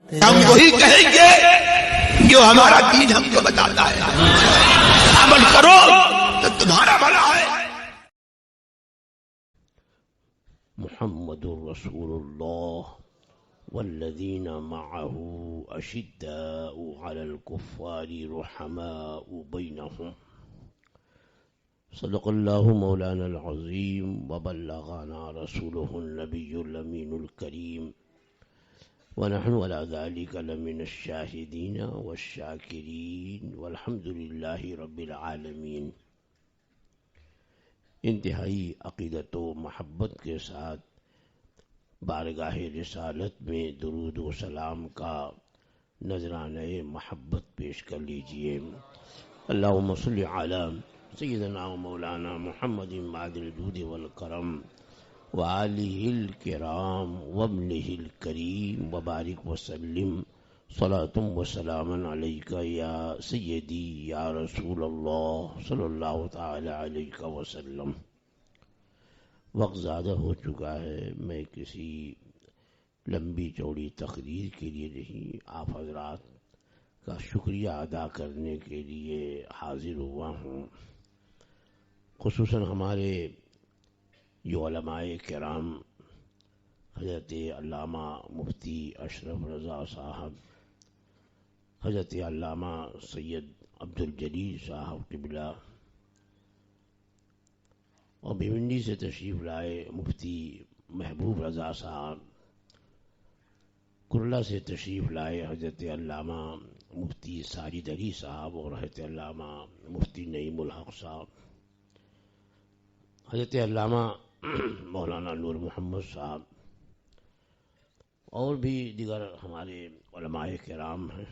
ہم وہی کہیں گے جو ہمارا دین ہم کو بتاتا ہے. عمل کرو تو تمہارا بھلا ہے. محمد رسول اللہ والذین معه اشداء علی الکفار رحماء بینہم. صدق اللہ مولانا العظیم وبلغنا رسوله النبی الامین الکریم ونحن على ذلك لمن الشاہدین والشاکرین والحمد للہ رب العالمین. انتہائی عقیدت و محبت کے ساتھ بارگاہ رسالت میں درود و سلام کا نذرانہ محبت پیش کر لیجئے. اللہم صلی علی سیدنا و مولانا محمد معدل الجود والکرم وآلہ الکرام وابنہ الکریم وبارک وسلم صلاۃ و سلام علیک یا سیدی یا رسول اللہ صلی اللہ تعالی علیہ وسلم. وقت زیادہ ہو چکا ہے، میں کسی لمبی چوڑی تقریر کے لیے نہیں، آپ حضرات کا شکریہ ادا کرنے کے لیے حاضر ہوا ہوں. خصوصاً ہمارے جو علماء کرام حضرت علامہ مفتی اشرف رضا صاحب، حضرت علامہ سید عبدالجلیل صاحب قبلہ، اور بھیونڈی سے تشریف لائے مفتی محبوب رضا صاحب، کرلا سے تشریف لائے حضرت علامہ مفتی ساجد علی صاحب اور حضرت علامہ مفتی نعیم الحق صاحب، حضرت علامہ مولانا نور محمد صاحب، اور بھی دیگر ہمارے علماء کرام ہیں.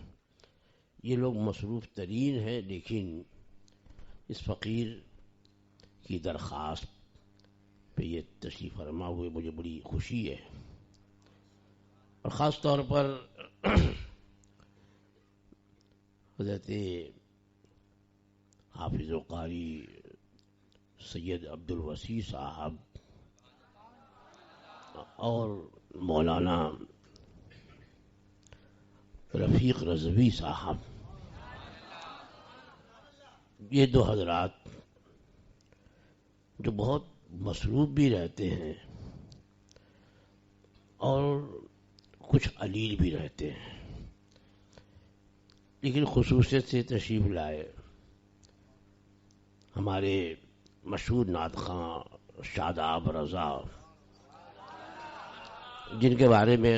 یہ لوگ مصروف ترین ہیں، لیکن اس فقیر کی درخواست پہ یہ تشریف فرما ہوئے مجھے بڑی خوشی ہے. اور خاص طور پر حضرت حافظ و قاری سید عبدالوسیع صاحب اور مولانا رفیق رضوی صاحب، یہ دو حضرات جو بہت مصروف بھی رہتے ہیں اور کچھ علیل بھی رہتے ہیں، لیکن خصوصیت سے تشریف لائے. ہمارے مشہور نعت خواں شاداب رضا، جن کے بارے میں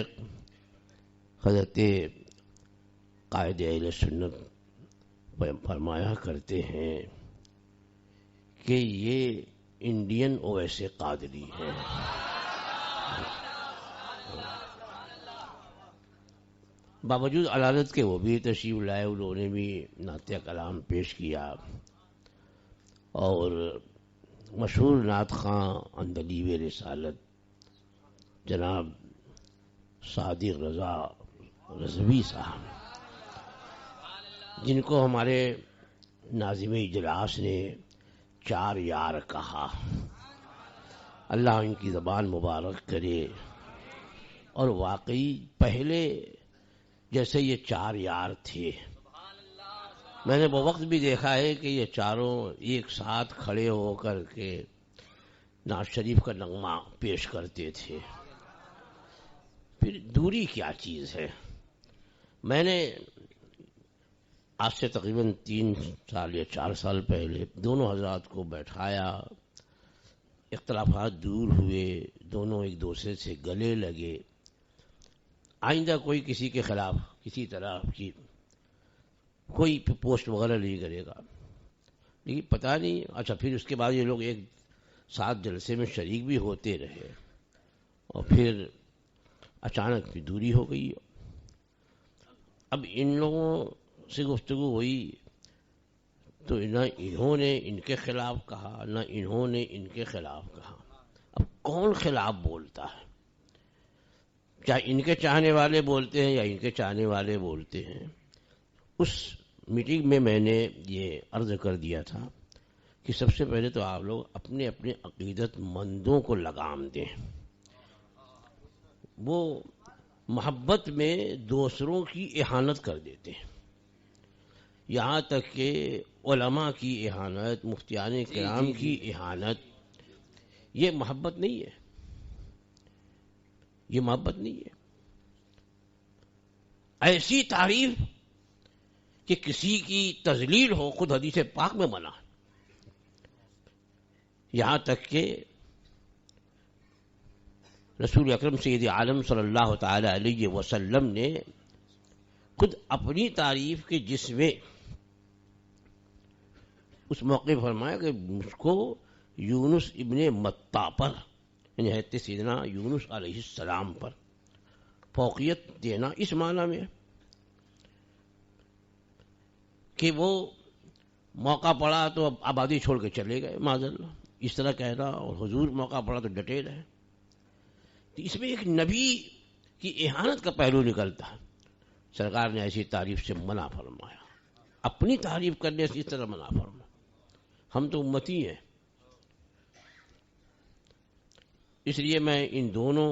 حضرت قائد اہل سنت فرمایا کرتے ہیں کہ یہ انڈین اویس قادری ہیں. باوجود علالت کے وہ بھی تشریف لائے، انہوں نے بھی نعت کلام پیش کیا. اور مشہور نعت خواں اندلیب رسالت جناب صادق رضا رضوی صاحب، جن کو ہمارے ناظم اجلاس نے 4 یار کہا، اللہ ان کی زبان مبارک کرے. اور واقعی پہلے جیسے یہ 4 یار تھے، میں نے وہ وقت بھی دیکھا ہے کہ یہ چاروں ایک ساتھ کھڑے ہو کر کے نعت شریف کا نغمہ پیش کرتے تھے. پھر دوری کیا چیز ہے؟ میں نے آج سے تقریباً 3 سال یا 4 سال پہلے دونوں حضرات کو بیٹھایا، اختلافات دور ہوئے، دونوں ایک دوسرے سے گلے لگے. آئندہ کوئی کسی کے خلاف کسی طرح کی کوئی پوسٹ وغیرہ نہیں کرے گا، لیکن پتہ نہیں. اچھا، پھر اس کے بعد یہ لوگ ایک ساتھ جلسے میں شریک بھی ہوتے رہے اور پھر اچانک پھر دوری ہو گئی. اب ان لوگوں سے گفتگو ہوئی تو نہ انہوں نے ان کے خلاف کہا نہ انہوں نے ان کے خلاف کہا. اب کون خلاف بولتا ہے؟ چاہے ان کے چاہنے والے بولتے ہیں یا ان کے چاہنے والے بولتے ہیں. اس میٹنگ میں میں نے یہ عرض کر دیا تھا کہ سب سے پہلے تو آپ لوگ اپنے اپنے عقیدت مندوں کو لگام دیں. وہ محبت میں دوسروں کی اہانت کر دیتے ہیں، یہاں تک کہ علماء کی اہانت، مفتیان کرام کی اہانت، یہ محبت نہیں ہے، یہ محبت نہیں ہے۔ ایسی تعریف کہ کسی کی تذلیل ہو، خود حدیث پاک میں منع ہے، یہاں تک کہ رسول اکرم سید عالم صلی اللہ تعالی علیہ وسلم نے خود اپنی تعریف کے جس میں اس موقع فرمایا کہ مجھ کو یونس ابن متہ پر، یعنی حضرت سیدنا یونس علیہ السلام پر فوقیت دینا اس معنی میں کہ وہ موقع پڑا تو اب آبادی چھوڑ کے چلے گئے معاذ اللہ، اس طرح کہنا، اور حضور موقع پڑا تو ڈٹے رہے، تو اس میں ایک نبی کی اہانت کا پہلو نکلتا ہے۔ سرکار نے ایسی تعریف سے منع فرمایا، اپنی تعریف کرنے سے اس طرح منع فرمایا۔ ہم تو امتی ہیں، اس لیے میں ان دونوں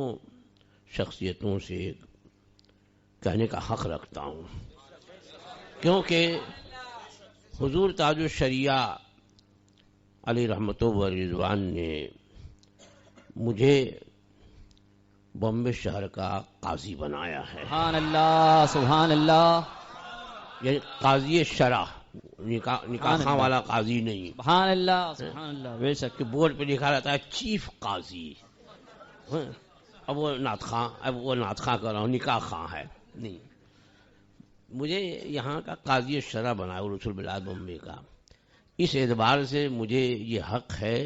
شخصیتوں سے کہنے کا حق رکھتا ہوں، کیونکہ حضور تاج الشریعہ علی رحمت و رضوان نے مجھے بامبے شہر کا قاضی بنایا ہے۔ سبحان اللہ، سبحان اللہ، یعنی قاضی شرع، نکاح خاں والا قاضی نہیں، سبحان اللہ، سبحان اللہ، بے شک۔ کہ بورڈ پہ لکھا رہتا ہے چیف قاضی، اب وہ نعت خاں کر رہا ہوں، نکاح خاں ہے نہیں، مجھے یہاں کا قاضی شرع بنا رسول بلاد بمبے کا۔ اس اعتبار سے مجھے یہ حق ہے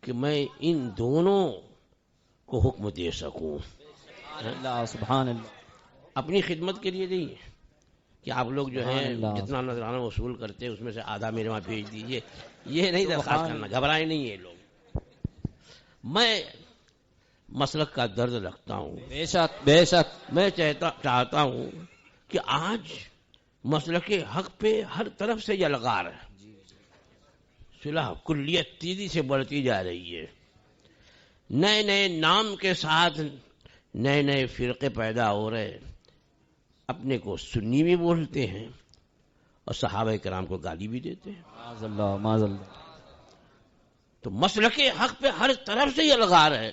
کہ میں ان دونوں کو حکم دے سکوں، سبحان اللہ، سبحان اللہ، اپنی خدمت کے لیے نہیں کہ آپ لوگ جو سبحان ہے اللہ، جتنا نذرانہ وصول کرتے اس میں سے آدھا میرے وہاں بھیج دیجیے، یہ نہیں درخواست کرنا، گھبرائے نہیں یہ لوگ۔ میں مسلک کا درد رکھتا ہوں، بے شک، بے شک، میں چاہتا ہوں کہ آج مسلک حق پہ ہر طرف سے یلغار ہے، صلح کلیت تیزی سے بڑھتی جا رہی ہے، نئے نئے نام کے ساتھ نئے نئے فرقے پیدا ہو رہے، اپنے کو سنی بھی بولتے ہیں اور صحابہ کرام کو گالی بھی دیتے ہیں، معاذ اللہ، معاذ اللہ، تو مسلک حق پہ ہر طرف سے یلغار ہے،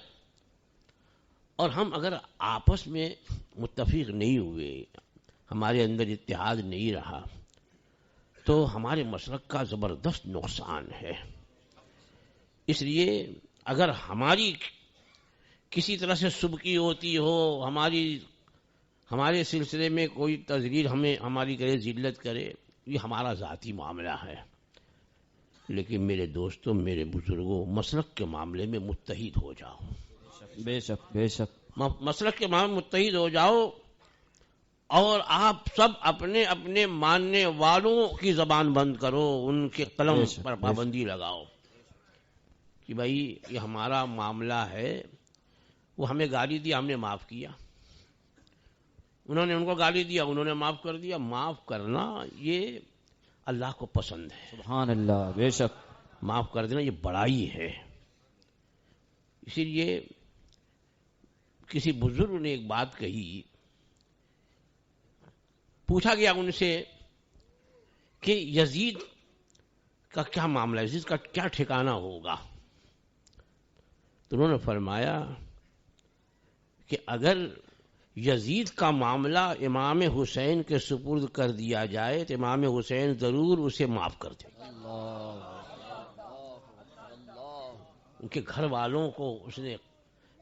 اور ہم اگر آپس میں متفق نہیں ہوئے، ہمارے اندر اتحاد نہیں رہا، تو ہمارے مسلک کا زبردست نقصان ہے۔ اس لیے اگر ہماری کسی طرح سے سبکی ہوتی ہو، ہمارے سلسلے میں کوئی تذلیل ہماری کرے، ذلت کرے، یہ ہمارا ذاتی معاملہ ہے، لیکن میرے دوستوں، میرے بزرگوں، مسلک کے معاملے میں متحد ہو جاؤ، بے شک، بے شک، مسلک کے معاملے میں متحد ہو جاؤ، اور آپ سب اپنے اپنے ماننے والوں کی زبان بند کرو، ان کے قلم پر پابندی لگاؤ کہ بھائی یہ ہمارا معاملہ ہے، وہ ہمیں گالی دی، ہم نے معاف کیا، انہوں نے ان کو گالی دیا، انہوں نے معاف کر دیا۔ معاف کرنا یہ اللہ کو پسند ہے، سبحان اللہ، بے شک، معاف کر دینا یہ بڑائی ہے۔ اسی لیے کسی بزرگ نے ایک بات کہی، پوچھا گیا ان سے کہ یزید کا کیا معاملہ ہے، یزید کا کیا ٹھکانہ ہوگا، تو انہوں نے فرمایا کہ اگر یزید کا معاملہ امام حسین کے سپرد کر دیا جائے تو امام حسین ضرور اسے معاف کر دیں گے، ان کے گھر والوں کو اس نے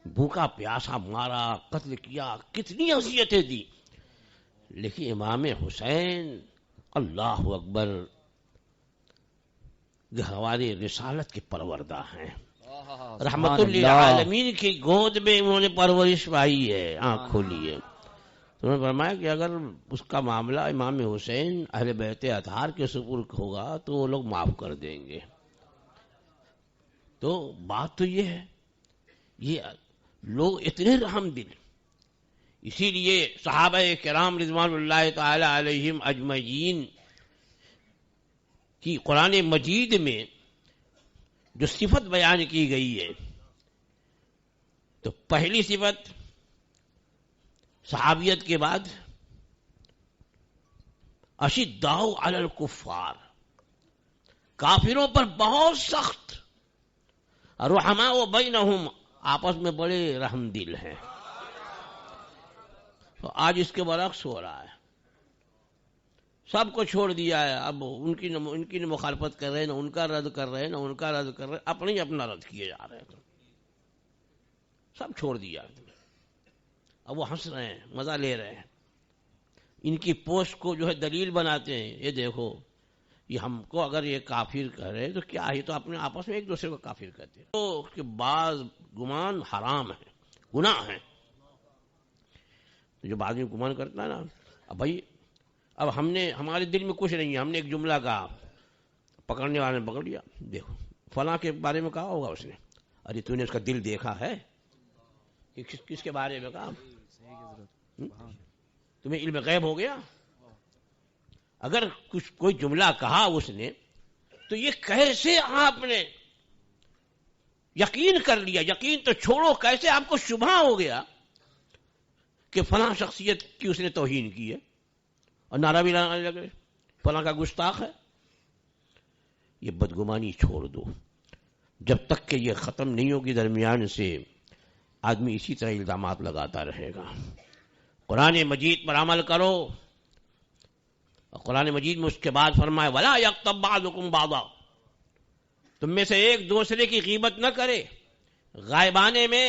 بھوکا پیاسا مارا، قتل کیا، کتنی اذیتیں دی، لیکن امام حسین اللہ اکبر ہمارے رسالت کے پروردہ ہیں، رحمت للعالمین کی گود میں انہوں نے پرورش پائی ہے، آنکھ کھولی ہے۔ تو انہوں نے فرمایا کہ اگر اس کا معاملہ امام حسین اہل بیت اطہار کے سپرد ہوگا تو وہ لوگ معاف کر دیں گے۔ تو بات تو یہ ہے، یہ لوگ اتنے رحم دل، اسی لیے صحابہ کرام رضوان اللہ تعالی علیہم اجمعین کی قرآن مجید میں جو صفت بیان کی گئی ہے، تو پہلی صفت صحابیت کے بعد اشداء علی الکفار، کافروں پر بہت سخت، رحماء بینہم، آپس میں بڑے رحم دل ہیں. تو آج اس کے برعکس ہو رہا ہے، سب کو چھوڑ دیا ہے. اب ان کی مخالفت کر رہے ہیں، نہ ان کا رد کر رہے ہیں، نہ ان کا رد کر رہے ہیں، اپنے ہی اپنا رد کیے جا رہے ہیں. سب چھوڑ دیا. اب وہ ہنس رہے ہیں، مزہ لے رہے ہیں، ان کی پوسٹ کو جو ہے دلیل بناتے ہیں. یہ دیکھو، یہ ہم کو اگر یہ کافر کرے تو کیا ہے، تو اپنے آپس میں ایک دوسرے کو کافر کرتے ہیں. تو کہ بعض گمان حرام ہے، گناہ ہے. جو بعد میں گمان کرتا ہے نا، اب بھائی اب ہمارے دل میں کچھ نہیں ہے، ہم نے ایک جملہ کہا، پکڑنے والے نے پکڑ لیا، دیکھو فلاں کے بارے میں کہا ہوگا اس نے، ارے تو نے اس کا دل دیکھا ہے کہ کس کے بارے میں کہا؟ تمہیں علم غیب ہو گیا؟ اگر کوئی جملہ کہا اس نے تو یہ کیسے آپ نے یقین کر لیا؟ یقین تو چھوڑو، کیسے آپ کو شبہ ہو گیا کہ فلاں شخصیت کی اس نے توہین کی ہے اور نعرہ بھی لانے لگے فلاں کا گستاخ ہے؟ یہ بدگمانی چھوڑ دو. جب تک کہ یہ ختم نہیں ہوگی درمیان سے آدمی اسی طرح الزامات لگاتا رہے گا. قرآن مجید پر عمل کرو. قرآن مجید میں اس کے بعد فرمائے وَلَا يَغْتَبْ بَعْضُكُمْ بَعْضًا، تم میں سے ایک دوسرے کی غیبت نہ کرے، غائبانے میں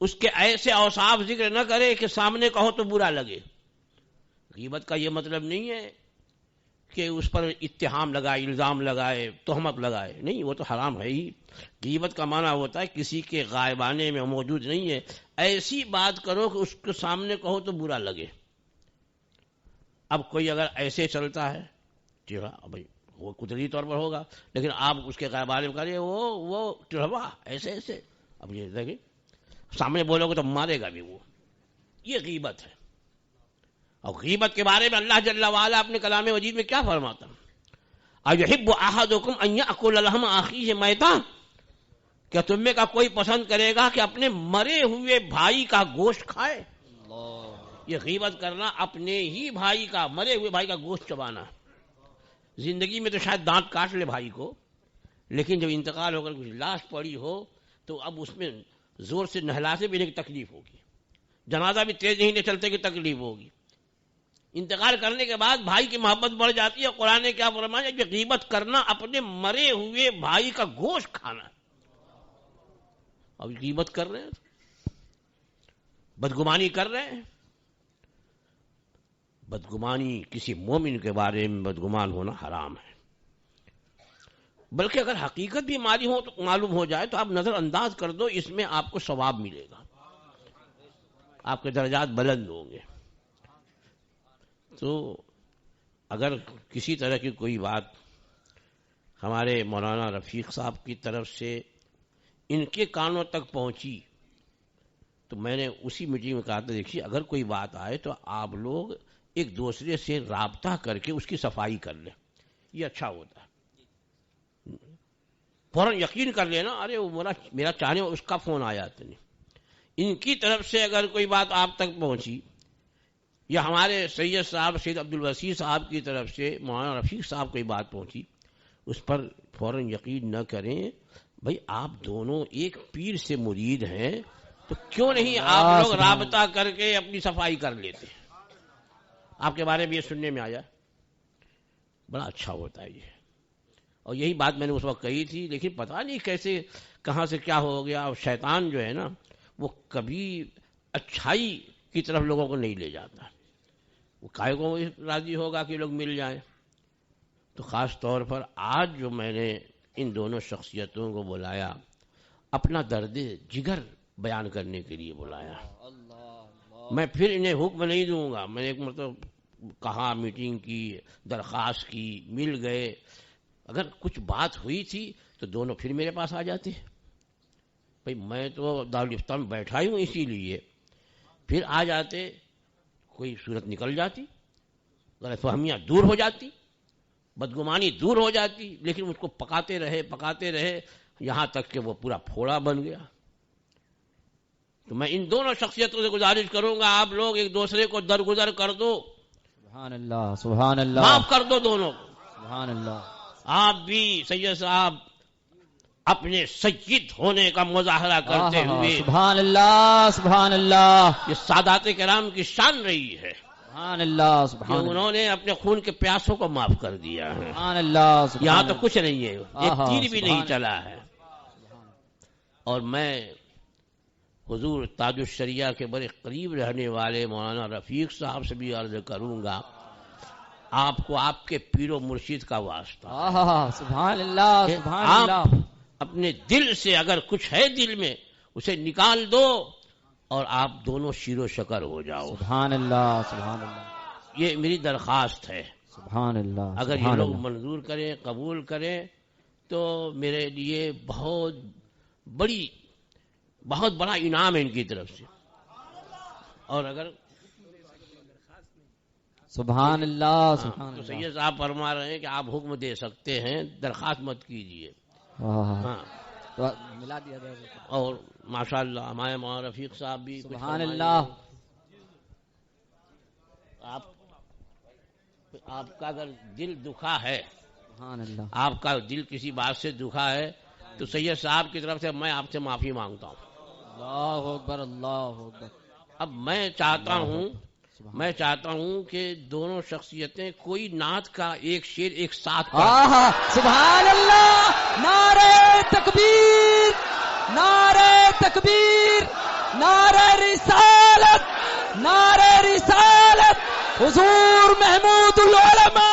اس کے ایسے اوصاف ذکر نہ کرے کہ سامنے کہو تو برا لگے. غیبت کا یہ مطلب نہیں ہے کہ اس پر اتہام لگائے، الزام لگائے، تہمت لگائے، نہیں، وہ تو حرام ہے ہی. غیبت کا معنی ہوتا ہے کسی کے غائبانے میں موجود نہیں ہے، ایسی بات کرو کہ اس کے سامنے کہو تو برا لگے. اب کوئی اگر ایسے چلتا ہے، بھائی وہ قدرتی طور پر ہوگا، لیکن آپ اس کے غائبانے میں کہہ وہ ٹڑوا ایسے ایسے، اب یہ دیکھیں سامنے بولو گے تو مارے گا بھی وہ. یہ غیبت ہے. اور غیبت کے بارے میں اللہ جل وعلا اپنے کلام مجید میں کیا فرماتا؟ اَيُحِبُّ أَحَدُكُمْ أَن يَأْكُلَ لَحْمَ أَخِيهِ مَيْتًا، کیا تم میں کا کوئی پسند کرے گا کہ اپنے مرے ہوئے بھائی کا گوشت کھائے؟ یہ غیبت کرنا، اپنے ہی بھائی کا، مرے ہوئے بھائی کا گوشت چبانا. زندگی میں تو شاید دانت کاٹ لے بھائی کو، لیکن جب انتقال ہو کر کچھ لاش پڑی ہو تو اب اس میں زور سے نہلا سے بھی تکلیف ہوگی، جنازہ بھی تیز نہیں چلتے کی تکلیف ہوگی. انتقال کرنے کے بعد بھائی کی محبت بڑھ جاتی ہے. قرآن نے کیا فرمایا کہ غیبت کرنا اپنے مرے ہوئے بھائی کا گوشت کھانا. اب غیبت کر رہے ہیں، بدگمانی کر رہے ہیں. بدگمانی، کسی مومن کے بارے میں بدگمان ہونا حرام ہے. بلکہ اگر حقیقت بھی معلوم ہو جائے تو آپ نظر انداز کر دو، اس میں آپ کو ثواب ملے گا، آپ کے درجات بلند ہوں گے. تو اگر کسی طرح کی کوئی بات ہمارے مولانا رفیق صاحب کی طرف سے ان کے کانوں تک پہنچی تو میں نے اسی میٹنگ میں کہا تھا، دیکھیے اگر کوئی بات آئے تو آپ لوگ ایک دوسرے سے رابطہ کر کے اس کی صفائی کر لیں، یہ اچھا ہوتا ہے. فوراً یقین کر لینا، ارے وہ میرا چاہنے اس کا فون آیا تو نہیں. ان کی طرف سے اگر کوئی بات آپ تک پہنچی یا ہمارے سید صاحب سید عبدالوسیع صاحب کی طرف سے مولانا رفیق صاحب کوئی بات پہنچی، اس پر فوراً یقین نہ کریں. بھائی آپ دونوں ایک پیر سے مرید ہیں تو کیوں نہیں آپ لوگ رابطہ کر کے اپنی صفائی کر لیتے؟ آپ کے بارے میں یہ سننے میں آیا، بڑا اچھا ہوتا ہے یہ. اور یہی بات میں نے اس وقت کہی تھی، لیکن پتہ نہیں کیسے کہاں سے کیا ہو گیا. اور شیطان جو ہے نا وہ کبھی اچھائی کی طرف لوگوں کو نہیں لے جاتا. وہ کائے کو راضی ہوگا کہ لوگ مل جائیں. تو خاص طور پر آج جو میں نے ان دونوں شخصیتوں کو بلایا، اپنا درد جگر بیان کرنے کے لیے بلایا. میں پھر انہیں حکم نہیں دوں گا. میں نے ایک مرتبہ کہا، میٹنگ کی، درخواست کی، مل گئے. اگر کچھ بات ہوئی تھی تو دونوں پھر میرے پاس آ جاتے. بھائی میں تو دارالفتہ میں بیٹھا ہی ہوں، اسی لیے پھر آ جاتے، کوئی صورت نکل جاتی، غلط فہمیاں دور ہو جاتی، بدگمانی دور ہو جاتی. لیکن اس کو پکاتے رہے یہاں تک کہ وہ پورا پھوڑا بن گیا. تو میں ان دونوں شخصیتوں سے گزارش کروں گا آپ لوگ ایک دوسرے کو درگزر کر دو، سبحان اللہ، سبحان اللہ، معاف کر دو دونوں کو۔ سبحان اللہ، آپ بھی سید صاحب اپنے سید ہونے کا مظاہرہ کرتے ہوئے، سبحان اللہ، سبحان اللہ، یہ سادات کرام کی شان رہی ہے سبحان اللہ، کہ سبحان اللہ، انہوں نے اپنے خون کے پیاسوں کو معاف کر دیا ہے۔ سبحان اللہ، سبحان یہاں تو اللہ، کچھ نہیں ہے، ایک تیر بھی نہیں چلا ہے۔ اور میں حضور تاج الشریعہ کے بڑے قریب رہنے والے مولانا رفیق صاحب سے بھی عرض کروں گا، آپ کو آپ کے پیر و مرشد کا واسطہ، سبحان اللہ، سبحان اللہ، آپ اپنے دل سے اگر کچھ ہے دل میں اسے نکال دو اور آپ دونوں شیر و شکر ہو جاؤ۔ سبحان اللہ، سبحان اللہ، یہ میری درخواست ہے، سبحان اللہ، اگر یہ سبحان لوگ اللہ، منظور کریں، قبول کریں تو میرے لیے بہت بڑا انعام ہے ان کی طرف سے۔ اور اگر سبحان اللہ، سبحان تو اللہ، سید صاحب فرما رہے ہیں کہ آپ حکم دے سکتے ہیں، درخواست مت کیجیے۔ ہاں، تو ملا دیا جائے گا۔ اور ماشاءاللہ ہمارے مولانا رفیق صاحب بھی کچھ سبحان فرمائیں اللہ، گے۔ آپ کا اگر دل دکھا ہے، سبحان اللہ، آپ کا دل کسی بات سے دکھا ہے تو سید صاحب کی طرف سے میں آپ سے معافی مانگتا ہوں۔ اللہ اکبر، اللہ اکبر، اب میں چاہتا ہوں کہ دونوں شخصیتیں کوئی نعت کا ایک شعر ایک ساتھ پڑھیں۔ سبحان اللہ، نعرہ تکبیر، نعرہ تکبیر، نعرہ رسالت، نعرہ رسالت، حضور محمود العلماء